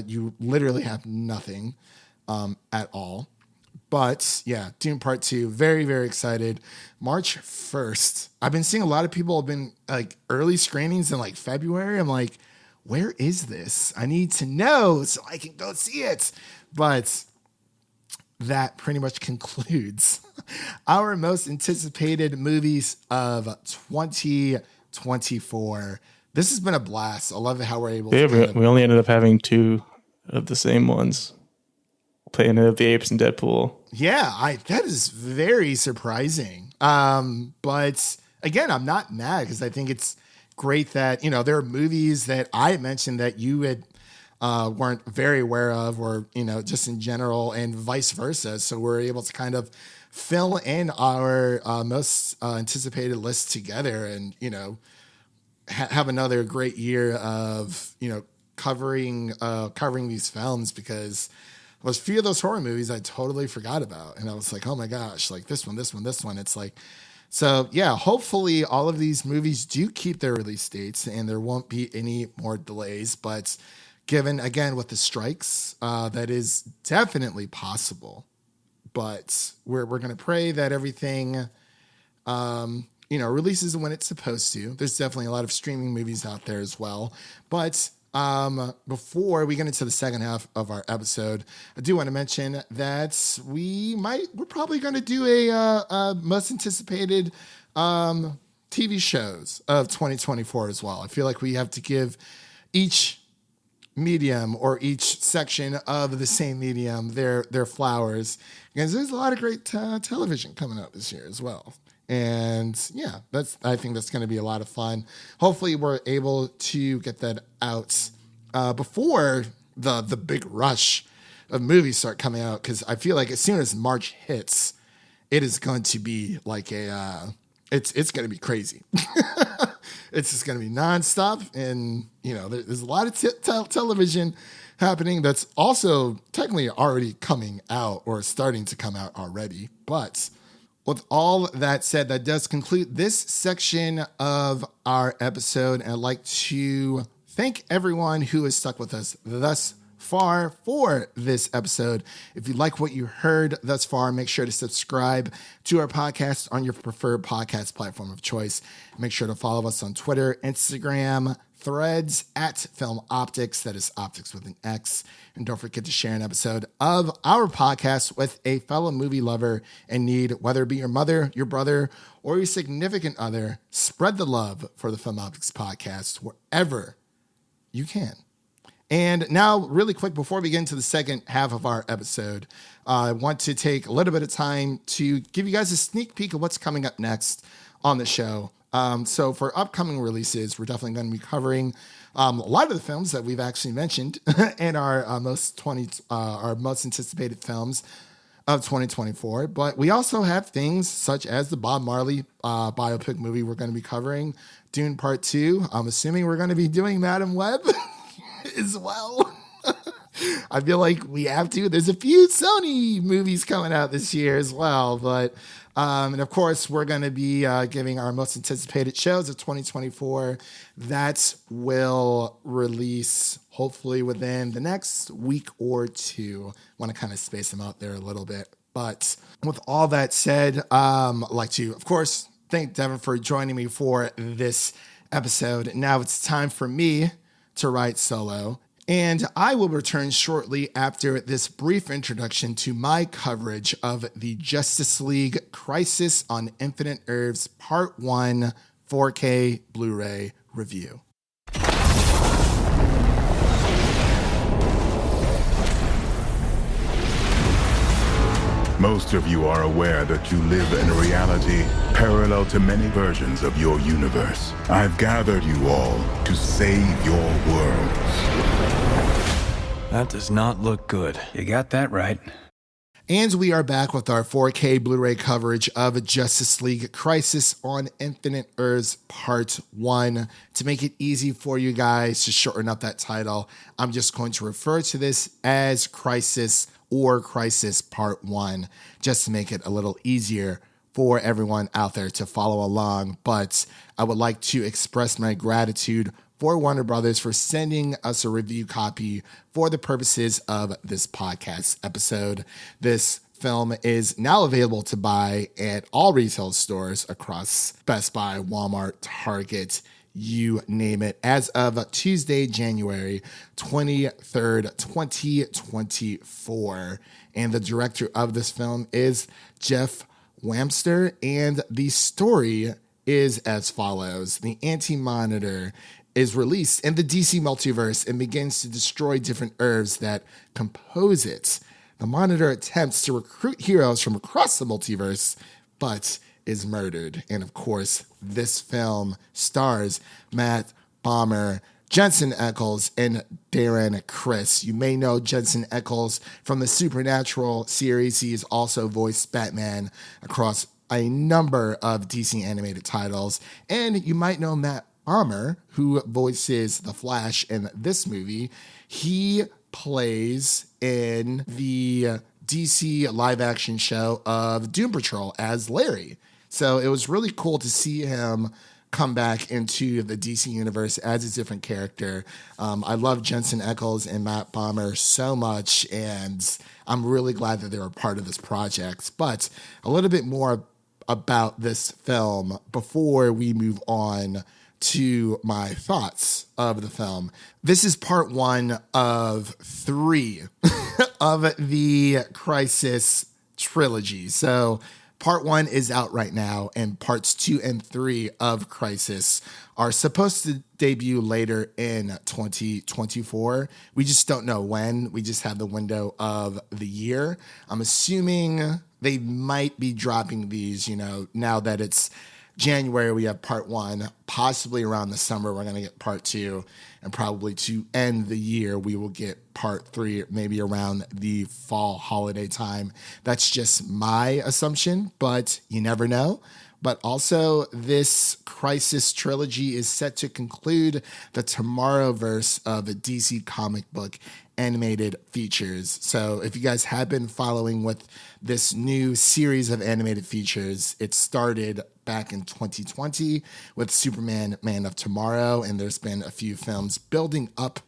you literally have nothing at all. But yeah, Dune Part 2, very, very excited. March 1st. I've been seeing a lot of people have been like early screenings in like February. I'm like, where is this? I need to know so I can go see it. But that pretty much concludes our most anticipated movies of 2024. This has been a blast. I love how we're able to. We only ended up having two of the same ones. Planet of the Apes and Deadpool. Yeah, that is very surprising. But again, I'm not mad because I think it's great that, there are movies that I mentioned that you had weren't very aware of, or, just in general, and vice versa. So we're able to kind of fill in our most anticipated list together and, have another great year of, covering these films, because was a few of those horror movies I totally forgot about. And I was like, oh my gosh, like this one. It's like, so yeah, hopefully all of these movies do keep their release dates and there won't be any more delays. But given, again, with the strikes, that is definitely possible. But we're going to pray that everything, releases when it's supposed to. There's definitely a lot of streaming movies out there as well. But before we get into the second half of our episode, I do want to mention that we're probably going to do a most anticipated TV shows of 2024 as well. I feel like we have to give each medium or each section of the same medium their flowers, because there's a lot of great television coming out this year as well. And yeah, I think that's going to be a lot of fun. Hopefully we're able to get that out before the big rush of movies start coming out, because I feel like as soon as March hits, it is going to be like it's going to be crazy. It's just going to be nonstop. And, there's a lot of television happening that's also technically already coming out or starting to come out already. But with all that said, that does conclude this section of our episode. And I'd like to thank everyone who has stuck with us thus far for this episode. If you like what you heard thus far, make sure to subscribe to our podcast on your preferred podcast platform of choice. Make sure to follow us on Twitter, Instagram, Threads at Film Optix. That is Optix with an X. And don't forget to share an episode of our podcast with a fellow movie lover in need, whether it be your mother, your brother, or your significant other. Spread the love for the Film Optix podcast wherever you can. And now, really quick, before we get into the second half of our episode, I want to take a little bit of time to give you guys a sneak peek of what's coming up next on the show. So for upcoming releases, we're definitely going to be covering a lot of the films that we've actually mentioned in our most anticipated films of 2024. But we also have things such as the Bob Marley biopic movie we're going to be covering, Dune Part 2. I'm assuming we're going to be doing Madam Web as well. I feel like we have to. There's a few Sony movies coming out this year as well, but and of course we're going to be giving our most anticipated shows of 2024 that will release hopefully within the next week or two. Want to kind of space them out there a little bit, but with all that said, I'd like to, of course, thank Devin for joining me for this episode. Now it's time for me to write solo, and I will return shortly after this brief introduction to my coverage of the Justice League Crisis on Infinite Earths Part 1 4K Blu-ray review. Most of you are aware that you live in a reality parallel to many versions of your universe. I've gathered you all to save your worlds. That does not look good. You got that right. And we are back with our 4K Blu-ray coverage of Justice League Crisis on Infinite Earths Part 1. To make it easy for you guys to shorten up that title, I'm just going to refer to this as Crisis or Crisis Part 1, just to make it a little easier for everyone out there to follow along. But I would like to express my gratitude for Warner Brothers for sending us a review copy for the purposes of this podcast episode. This film is now available to buy at all retail stores across Best Buy, Walmart, Target, you name it, as of Tuesday, January 23rd, 2024. And the director of this film is Jeff Wamster, and the story is as follows. The Anti-Monitor is released in the DC multiverse and begins to destroy different Earths that compose it. The Monitor attempts to recruit heroes from across the multiverse, but is murdered. And of course, this film stars Matt Bomer, Jensen Ackles, and Darren Criss. You may know Jensen Ackles from the Supernatural series. He has also voiced Batman across a number of DC animated titles. And you might know Matt Bomer, who voices the Flash in this movie. He plays in the DC live action show of Doom Patrol as Larry. So it was really cool to see him come back into the DC universe as a different character. I love Jensen Ackles and Matt Bomer so much, and I'm really glad that they were part of this project. But a little bit more about this film before we move on to my thoughts of the film. This is part 1 of 3 of the Crisis trilogy. So part 1 is out right now, and parts 2 and 3 of Crisis are supposed to debut later in 2024. We just don't know when. We just have the window of the year. I'm assuming they might be dropping these, now that it's January, we have part 1. Possibly around the summer, we're going to get part 2. And probably to end the year, we will get part 3, maybe around the fall holiday time. That's just my assumption, but you never know. But also, this Crisis trilogy is set to conclude the Tomorrowverse of DC comic book animated features. So if you guys have been following with this new series of animated features, it started back in 2020 with Superman Man of Tomorrow, and there's been a few films building up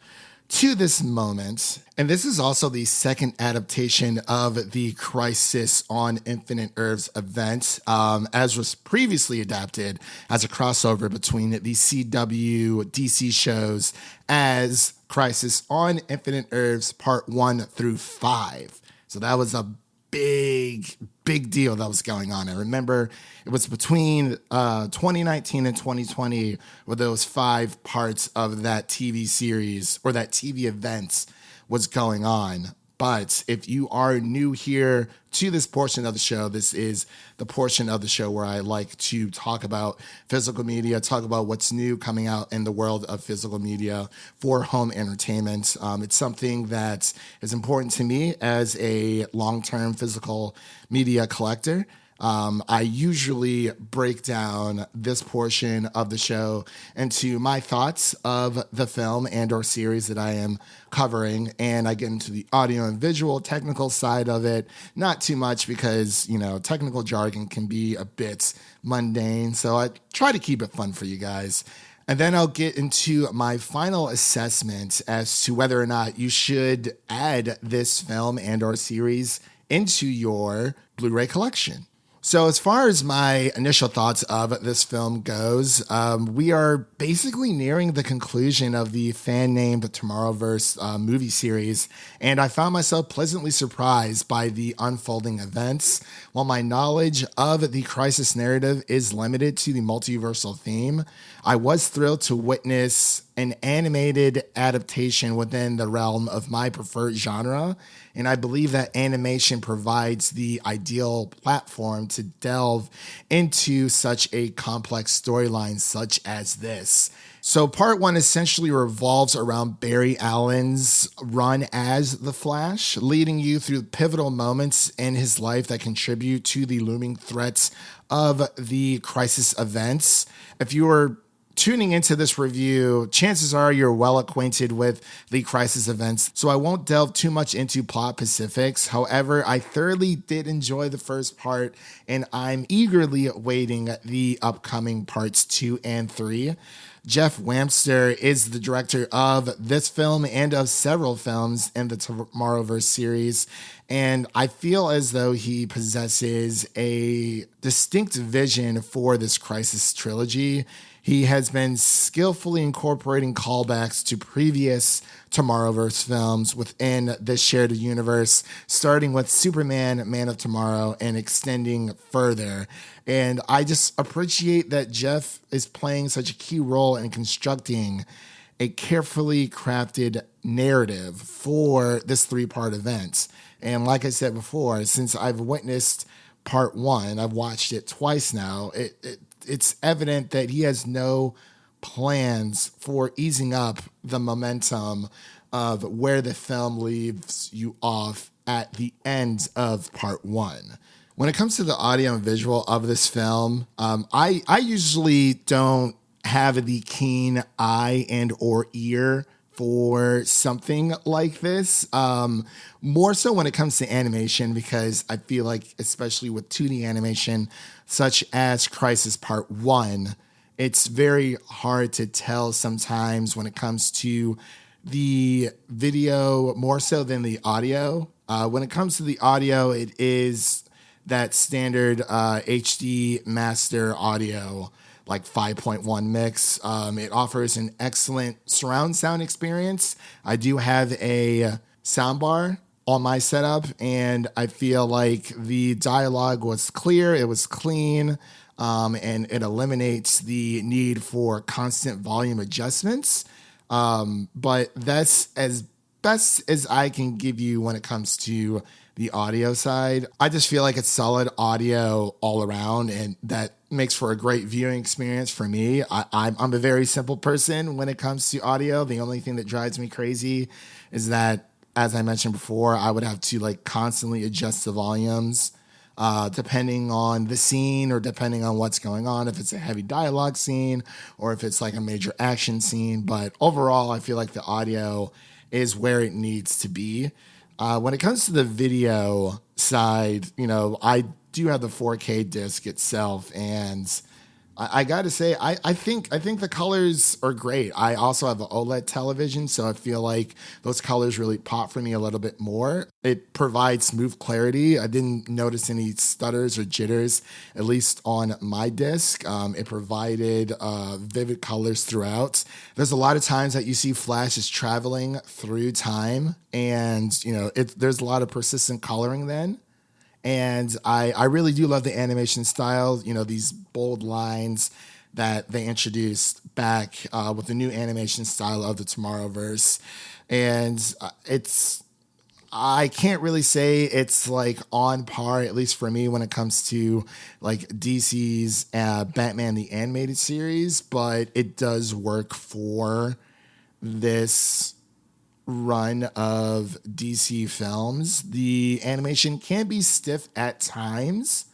to this moment. And this is also the second adaptation of the Crisis on Infinite Earths event, as was previously adapted as a crossover between the CW DC shows as Crisis on Infinite Earths Part 1 through 5. So that was a big deal that was going on. I remember it was between 2019 and 2020 where those 5 parts of that TV series or that TV event was going on. But if you are new here to this portion of the show, this is the portion of the show where I like to talk about physical media, talk about what's new coming out in the world of physical media for home entertainment. It's something that is important to me as a long-term physical media collector. I usually break down this portion of the show into my thoughts of the film and or series that I am covering, and I get into the audio and visual technical side of it. Not too much because, technical jargon can be a bit mundane, so I try to keep it fun for you guys. And then I'll get into my final assessment as to whether or not you should add this film and or series into your Blu-ray collection. So as far as my initial thoughts of this film goes, we are basically nearing the conclusion of the fan-named Tomorrowverse movie series, and I found myself pleasantly surprised by the unfolding events. While my knowledge of the crisis narrative is limited to the multiversal theme, I was thrilled to witness an animated adaptation within the realm of my preferred genre, and I believe that animation provides the ideal platform to delve into such a complex storyline such as this. So part one essentially revolves around Barry Allen's run as the Flash, leading you through pivotal moments in his life that contribute to the looming threats of the crisis events. If you are tuning into this review, chances are you're well acquainted with the crisis events, so I won't delve too much into plot specifics. However, I thoroughly did enjoy the first part, and I'm eagerly awaiting the upcoming parts 2 and 3. Jeff Wamster is the director of this film and of several films in the Tomorrowverse series, and I feel as though he possesses a distinct vision for this crisis trilogy. He has been skillfully incorporating callbacks to previous Tomorrowverse films within this shared universe, starting with Superman, Man of Tomorrow, and extending further. And I just appreciate that Jeff is playing such a key role in constructing a carefully crafted narrative for this 3-part event. And like I said before, since I've witnessed part 1, I've watched it twice now, it's evident that he has no plans for easing up the momentum of where the film leaves you off at the end of part 1. When it comes to the audio and visual of this film, I usually don't have the keen eye and or ear for something like this. More so when it comes to animation, because I feel like, especially with 2D animation, such as Crisis Part 1, it's very hard to tell sometimes when it comes to the video more so than the audio. When it comes to the audio, it is that standard HD master audio, like 5.1 mix. It offers an excellent surround sound experience. I do have a soundbar on my setup, and I feel like the dialogue was clear, it was clean, and it eliminates the need for constant volume adjustments. But that's as best as I can give you when it comes to the audio side. I just feel like it's solid audio all around, and that makes for a great viewing experience for me. I'm a very simple person when it comes to audio. The only thing that drives me crazy is that, as I mentioned before, I would have to constantly adjust the volumes depending on the scene or depending on what's going on, if it's a heavy dialogue scene or if it's like a major action scene. But overall, I feel like the audio is where it needs to be. When it comes to the video side, I do have the 4K disc itself, and I got to say, I think the colors are great. I also have an OLED television, so I feel like those colors really pop for me a little bit more. It provides smooth clarity. I didn't notice any stutters or jitters, at least on my disc. It provided vivid colors throughout. There's a lot of times that you see Flash is traveling through time, and there's a lot of persistent coloring then. And I really do love the animation style, these bold lines that they introduced back with the new animation style of the Tomorrowverse. And I can't really say it's on par, at least for me, when it comes to DC's Batman the Animated Series, but it does work for this run of DC films. The animation can be stiff at times,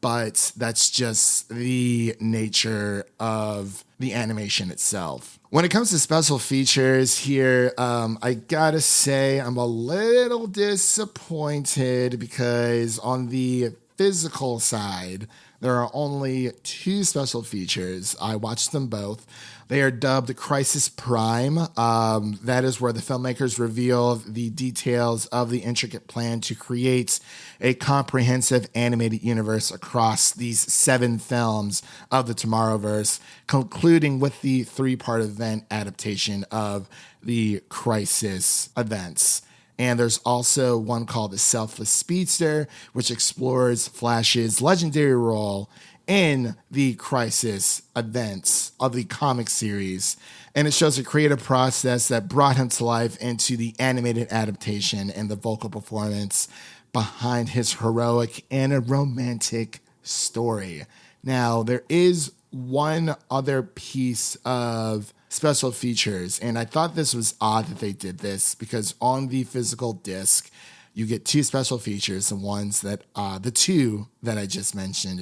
but that's just the nature of the animation itself. When it comes to special features here, I gotta say I'm a little disappointed because on the physical side, there are only 2 special features. I watched them both. They are dubbed Crisis Prime. That is where the filmmakers reveal the details of the intricate plan to create a comprehensive animated universe across these 7 films of the Tomorrowverse, concluding with the 3-part event adaptation of the Crisis events. And there's also one called The Selfless Speedster, which explores Flash's legendary role in the Crisis events of the comic series. And it shows a creative process that brought him to life into the animated adaptation and the vocal performance behind his heroic and a romantic story. Now, there is one other piece of special features, and I thought this was odd that they did this because on the physical disc, you get 2 special features, the ones that, the 2 that I just mentioned,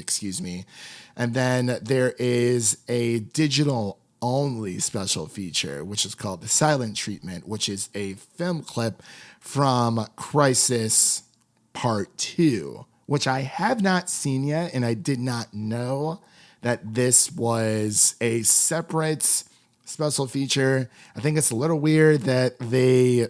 and then there is a digital only special feature, which is called the Silent Treatment, which is a film clip from Crisis Part 2, which I have not seen yet, and I did not know that this was a separate special feature. I think it's a little weird that they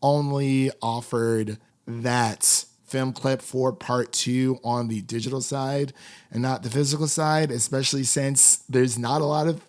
only offered that film clip for part 2 on the digital side and not the physical side, especially since there's not a lot of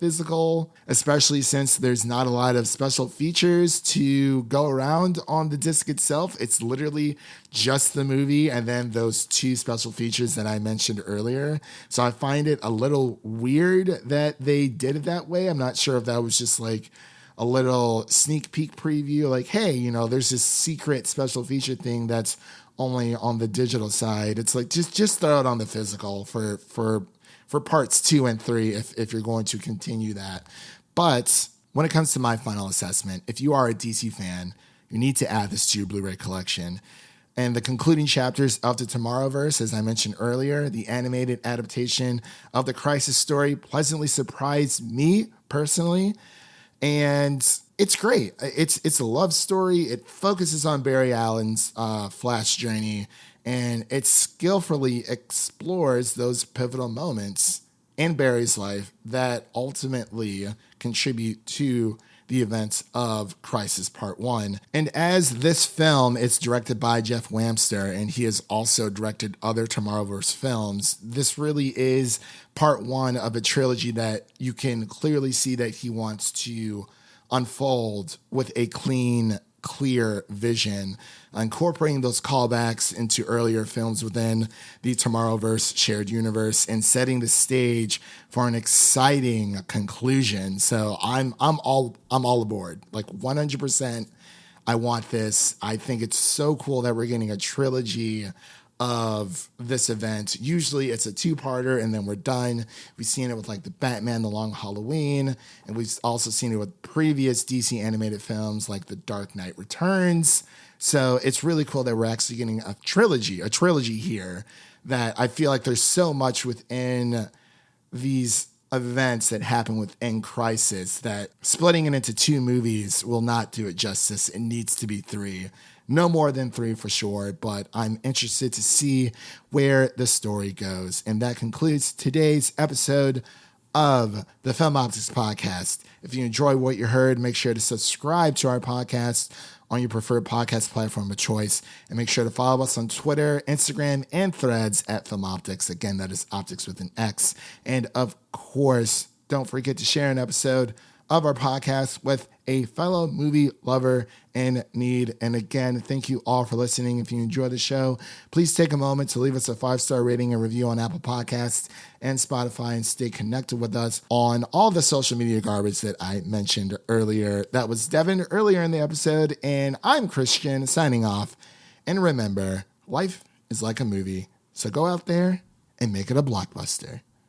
special features to go around on the disc itself. It's literally just the movie and then those 2 special features that I mentioned earlier. So I find it a little weird that they did it that way. I'm not sure if that was just like a little sneak peek preview, like, hey, there's this secret special feature thing that's only on the digital side. It's like, just throw it on the physical for parts 2 and 3 if you're going to continue that. But when it comes to my final assessment, if you are a DC fan, you need to add this to your Blu-ray collection. And the concluding chapters of the Tomorrowverse, as I mentioned earlier, the animated adaptation of the Crisis story pleasantly surprised me personally. And it's great. It's a love story. It focuses on Barry Allen's Flash journey, and it skillfully explores those pivotal moments in Barry's life that ultimately contribute to the events of Crisis Part 1. And as this film is directed by Jeff Wamster, and he has also directed other Tomorrowverse films, this really is part 1 of a trilogy that you can clearly see that he wants to unfold with a clean, clear vision, incorporating those callbacks into earlier films within the Tomorrowverse shared universe and setting the stage for an exciting conclusion. So I'm all aboard, like 100%. I want this. I think it's so cool that we're getting a trilogy of this event. Usually it's a 2-parter and then we're done. We've seen it with like the Batman, The Long Halloween, and we've also seen it with previous DC animated films like The Dark Knight Returns. So it's really cool that we're actually getting a trilogy here, that I feel like there's so much within these events that happen within Crisis that splitting it into 2 movies will not do it justice. It needs to be 3. No more than 3 for sure, but I'm interested to see where the story goes. And that concludes today's episode of the Film Optix Podcast. If you enjoy what you heard, make sure to subscribe to our podcast on your preferred podcast platform of choice. And make sure to follow us on Twitter, Instagram, and Threads at Film Optix. Again, that is Optix with an X. And of course, don't forget to share an episode of our podcast with a fellow movie lover in need. And again, thank you all for listening. If you enjoy the show, please take a moment to leave us a 5-star rating and review on Apple Podcasts and Spotify, and stay connected with us on all the social media garbage that I mentioned earlier. That was Devin earlier in the episode, and I'm Christian signing off. And remember, life is like a movie, so go out there and make it a blockbuster.